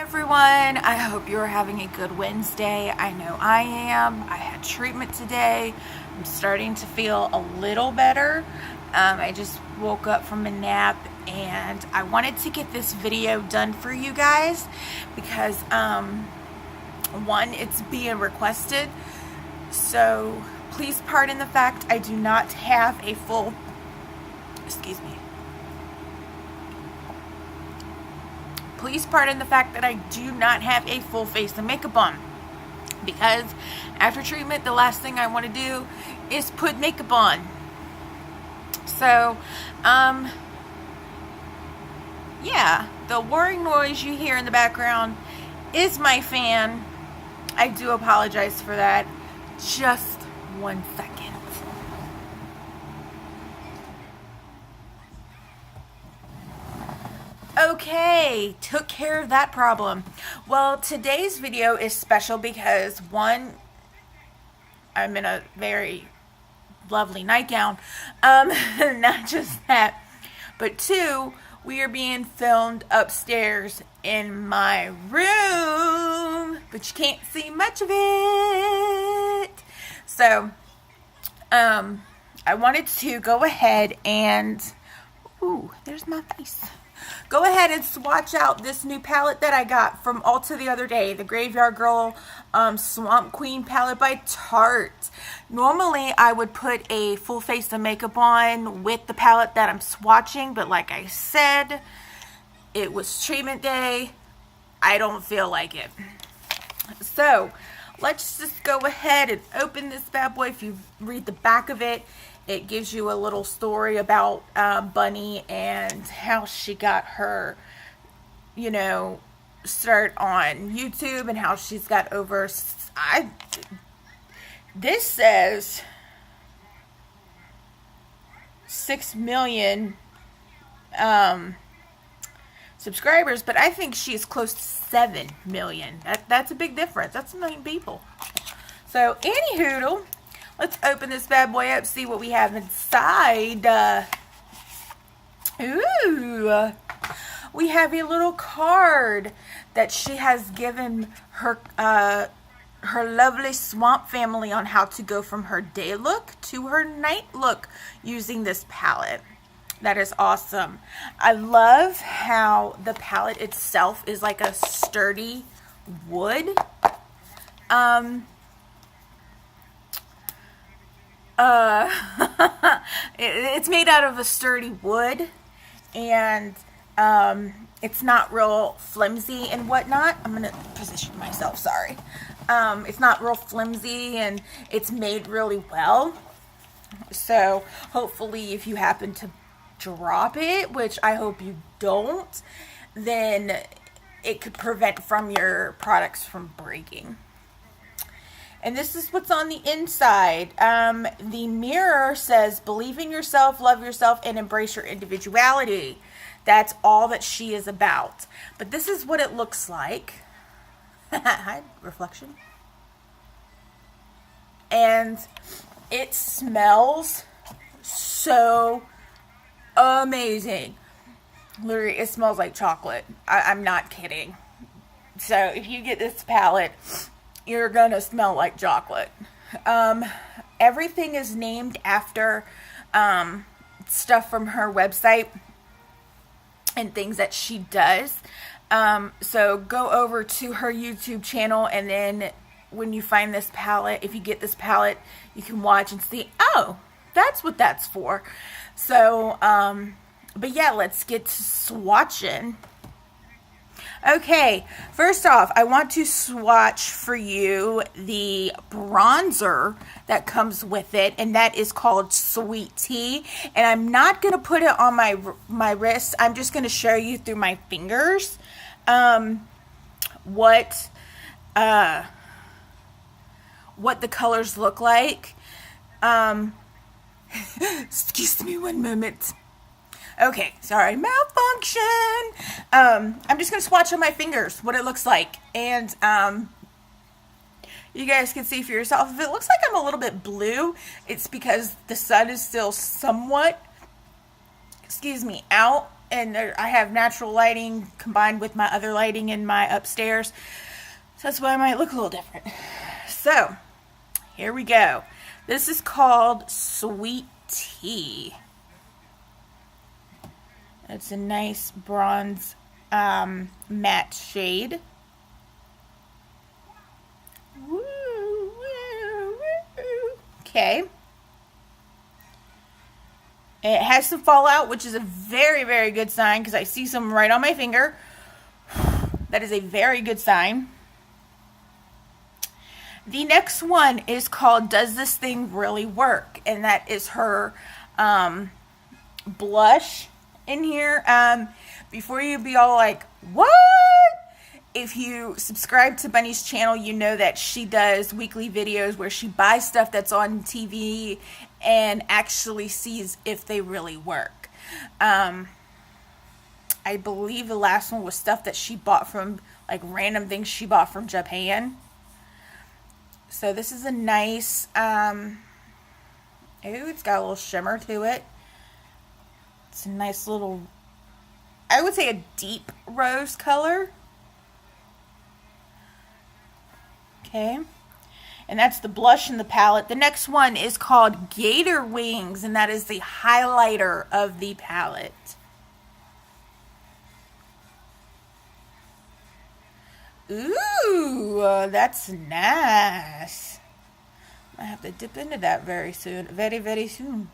everyone. I hope you're having a good Wednesday. I know I am. I had treatment today. I'm starting to feel a little better. I just woke up from a nap and I wanted to get this video done for you guys because one, it's being requested. So please pardon the fact I do not have a full, Please pardon the fact that I do not have a full face of makeup on, because after treatment, the last thing I want to do is put makeup on. So, yeah, the whirring noise you hear in the background is my fan. I do apologize for that. Just 1 second. Okay, took care of that problem. Well, today's video is special because one, I'm in a very lovely nightgown. Not just that, but two, we are being filmed upstairs in my room, but you can't see much of it. So, I wanted to go ahead and, ooh, there's my face. Go ahead and swatch out this new palette that I got from Ulta the other day, the GRAV3YARDGIRL Swamp Queen palette by Tarte. Normally, I would put a full face of makeup on with the palette that I'm swatching, but like I said, it was treatment day. I don't feel like it. So, let's just go ahead and open this bad boy. If you read the back of it, it gives you a little story about Bunny and how she got her, start on YouTube and how she's got over, this says 6 million subscribers, but I think she's close to 7 million. That's a big difference. That's 1 million people. So, anywho, let's open this bad boy up, see what we have inside. Ooh, we have a little card that she has given her her lovely swamp family on how to go from her day look to her night look using this palette. That is awesome. I love how the palette itself is like a sturdy wood. It's made out of a sturdy wood, and it's not real flimsy and whatnot. I'm gonna position myself, sorry. It's not real flimsy, and it's made really well. So hopefully if you happen to drop it, which I hope you don't, then it could prevent from your products from breaking. And this is what's on the inside. The mirror says, believe in yourself, love yourself, and embrace your individuality. That's all that she is about. But this is what it looks like. Hi, reflection. And it smells so amazing. Literally, it smells like chocolate. I'm not kidding. So if you get this palette, you're gonna smell like chocolate. Everything is named after stuff from her website and things that she does. So go over to her YouTube channel, and then when you find this palette, if you get this palette, you can watch and see, oh, that's what that's for. So, but yeah, let's get to swatching. Okay, first off, I want to swatch for you the bronzer that comes with it, and that is called Sweet Tea. And I'm not going to put it on my wrist. I'm just going to show you through my fingers what the colors look like. Excuse me 1 moment. Okay, sorry, malfunction. I'm just going to swatch on my fingers what it looks like. And you guys can see for yourself. If it looks like I'm a little bit blue, it's because the sun is still somewhat, out. and I have natural lighting combined with my other lighting in my upstairs. So that's why I might look a little different. So, here we go. This is called Sweet Tea. It's a nice bronze matte shade. Okay. It has some fallout, which is a very, very good sign because I see some right on my finger. That is a very good sign. The next one is called Does This Thing Really Work? And that is her blush in here. Before you be all like, what? If you subscribe to Bunny's channel, you know that she does weekly videos where she buys stuff that's on TV and actually sees if they really work. I believe the last one was stuff that she bought from, like random things she bought from Japan. So this is a nice, it's got a little shimmer to it. It's a nice little, I would say a deep rose color. Okay. And that's the blush in the palette. The next one is called Gator Wings, and that is the highlighter of the palette. Ooh, that's nice. I have to dip into that very soon. Very, very soon.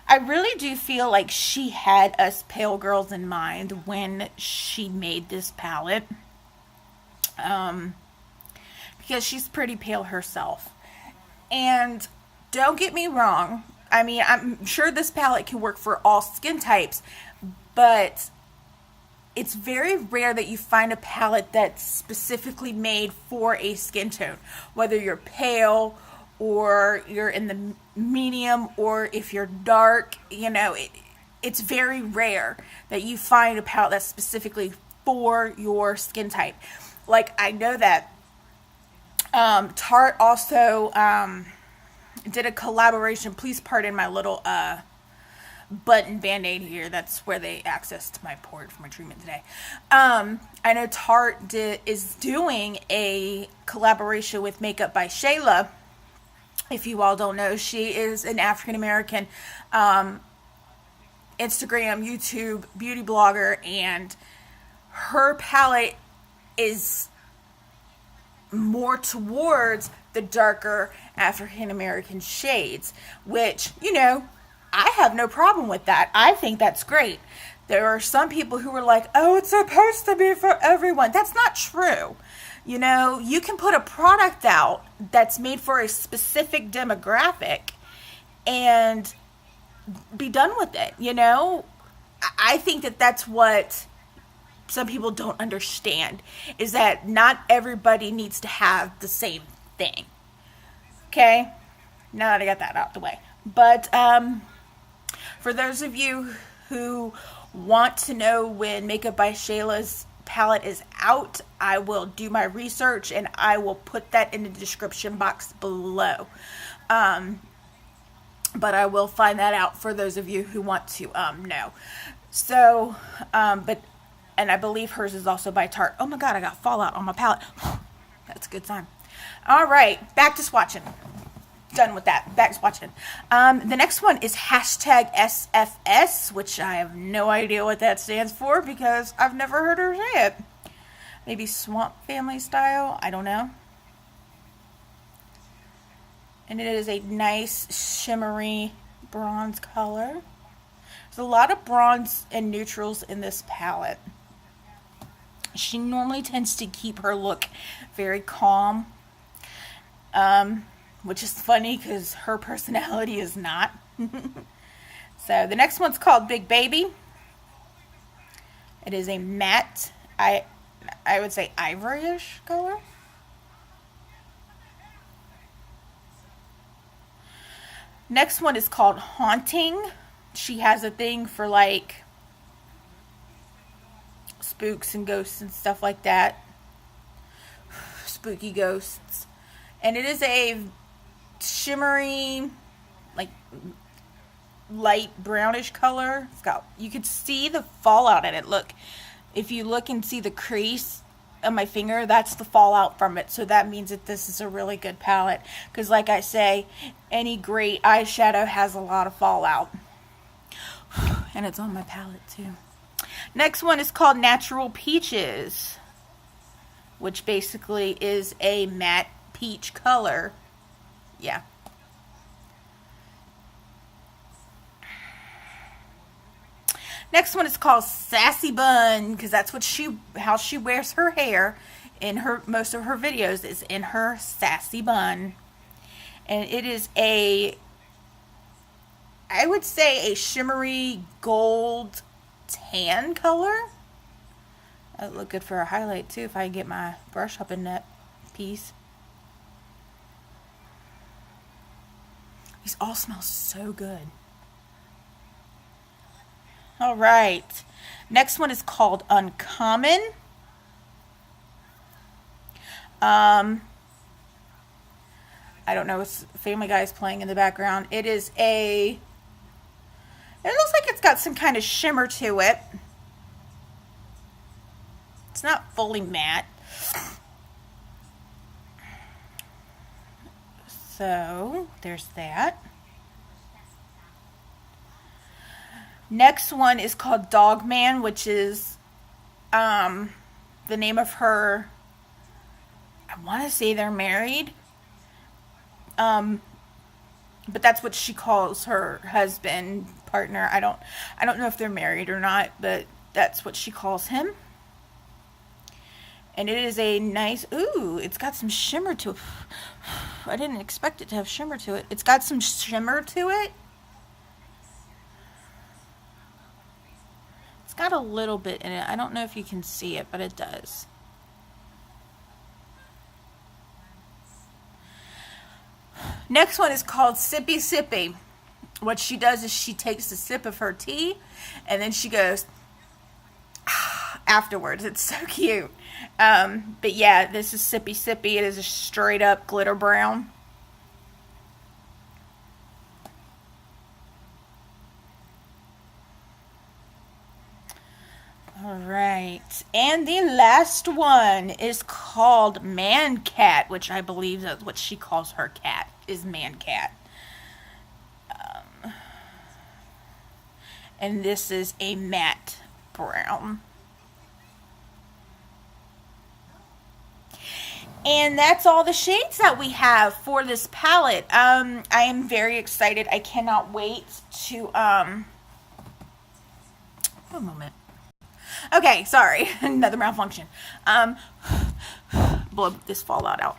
I really do feel like she had us pale girls in mind when she made this palette. Because she's pretty pale herself. And don't get me wrong. I mean, I'm sure this palette can work for all skin types, but it's very rare that you find a palette that's specifically made for a skin tone. Whether you're pale or you're in the medium or if you're dark, you know, it's very rare that you find a palette that's specifically for your skin type. Like, I know that Tarte also did a collaboration. Please pardon my little button band-aid here. That's where they accessed my port for my treatment today. I know Tarte is doing a collaboration with MakeupByShayla. If you all don't know, she is an African-American Instagram, YouTube beauty blogger, and her palette is more towards the darker African American shades, which, you know, I have no problem with that. I think that's great. There are some people who are like, oh, it's supposed to be for everyone. That's not true. You know, you can put a product out that's made for a specific demographic and be done with it. You know, I think that that's what some people don't understand, is that not everybody needs to have the same thing. Okay? Now that I got that out the way. But for those of you who want to know when Makeup by Shayla's palette is out, I will do my research and I will put that in the description box below. But I will find that out for those of you who want to know. So, and I believe hers is also by Tarte. Oh my god, I got fallout on my palette. That's a good sign. All right, back to swatching. Done with that. Back to swatching. The next one is hashtag SFS, which I have no idea what that stands for because I've never heard her say it. Maybe Swamp Family style? I don't know. And it is a nice shimmery bronze color. There's a lot of bronze and neutrals in this palette. She normally tends to keep her look very calm, which is funny because her personality is not. So the next one's called Big Baby. It is a matte, I would say ivory-ish color. Next one is called Haunting. She has a thing for like spooks and ghosts and stuff like that. Spooky ghosts. And it is a shimmery, like light brownish color. It's got, you could see the fallout in it. Look, if you look and see the crease on my finger, that's the fallout from it. So that means that this is a really good palette, because like I say, any great eyeshadow has a lot of fallout. And it's on my palette too. Next one is called Natural Peaches, which basically is a matte peach color. Yeah. Next one is called Sassy Bun, because that's what how she wears her hair in most of her videos, is in her sassy bun. And it is I would say a shimmery gold tan color. That would look good for a highlight too if I get my brush up in that piece. These all smell so good. All right, next one is called Uncommon. I don't know, it's Family Guy is playing in the background. It looks like it's got some kind of shimmer to it. It's not fully matte. So there's that. Next one is called Dog Man, which is the name of her. I want to say they're married. But that's what she calls her husband, partner. I don't know if they're married or not, but that's what she calls him. And it is a nice, ooh, it's got some shimmer to it. I didn't expect it to have shimmer to it. It's got some shimmer to it. It's got a little bit in it. I don't know if you can see it, but it does. Next one is called Sippy Sippy. What she does is she takes a sip of her tea and then she goes afterwards. It's so cute. But yeah, this is Sippy Sippy. It is a straight up glitter brown. All right, and the last one is called Man Cat, which I believe that's what she calls her cat, is Man Cat. And this is a matte brown. And that's all the shades that we have for this palette. I am very excited. I cannot wait to, one moment. Okay, sorry, another malfunction. Blow this fallout out.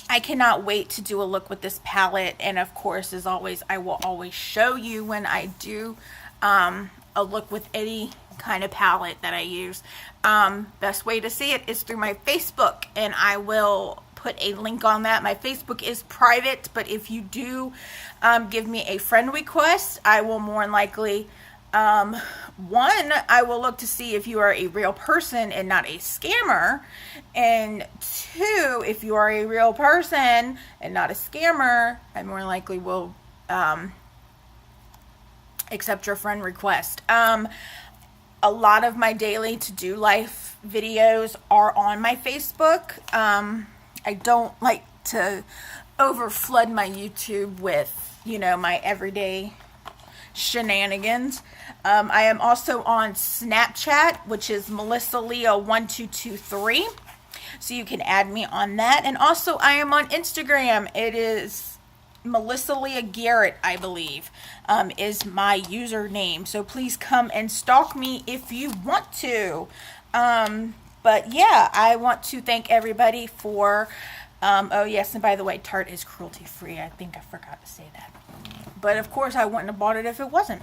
I cannot wait to do a look with this palette, and of course, as always, I will always show you when I do a look with any kind of palette that I use. Best way to see it is through my Facebook, and I will put a link on that. My Facebook is private, but if you do give me a friend request, I will more than likely, one, I will look to see if you are a real person and not a scammer, and two, if you are a real person and not a scammer, I more than likely will accept your friend request. A lot of my daily to-do life videos are on my Facebook. I don't like to overflood my YouTube with, you know, my everyday shenanigans. I am also on Snapchat, which is MelissaLeah1223. So you can add me on that. And also I am on Instagram. It is Melissa Leah Garrett, I believe, is my username. So please come and stalk me if you want to. But yeah, I want to thank everybody for, oh yes, and by the way, Tarte is cruelty free. I think I forgot to say that. But of course I wouldn't have bought it if it wasn't.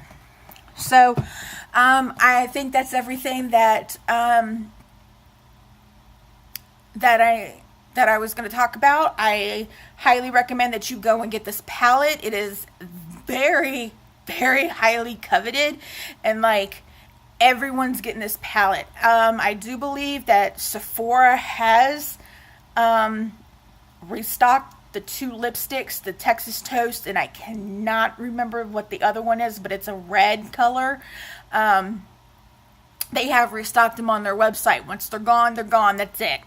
So I think that's everything that that I was going to talk about. I highly recommend that you go and get this palette. It is very, very highly coveted, and like everyone's getting this palette. I do believe that Sephora has restocked the 2 lipsticks, the Texas Toast, and I cannot remember what the other one is, but it's a red color. They have restocked them on their website. Once they're gone, they're gone. That's it.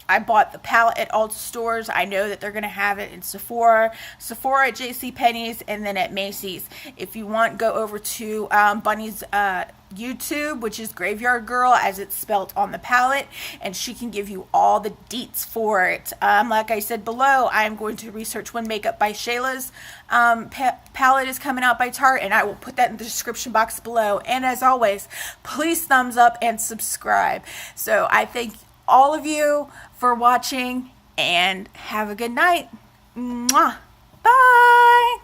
I bought the palette at Ulta stores. I know that they're going to have it in Sephora at JCPenney's, and then at Macy's. If you want, go over to Bunny's YouTube, which is Graveyard Girl, as it's spelled on the palette, and she can give you all the deets for it. Like I said below, I am going to research when Makeup by Shayla's palette is coming out by Tarte, and I will put that in the description box below. And as always, please thumbs up and subscribe. So I thank all of you for watching, and have a good night. Mwah. Bye.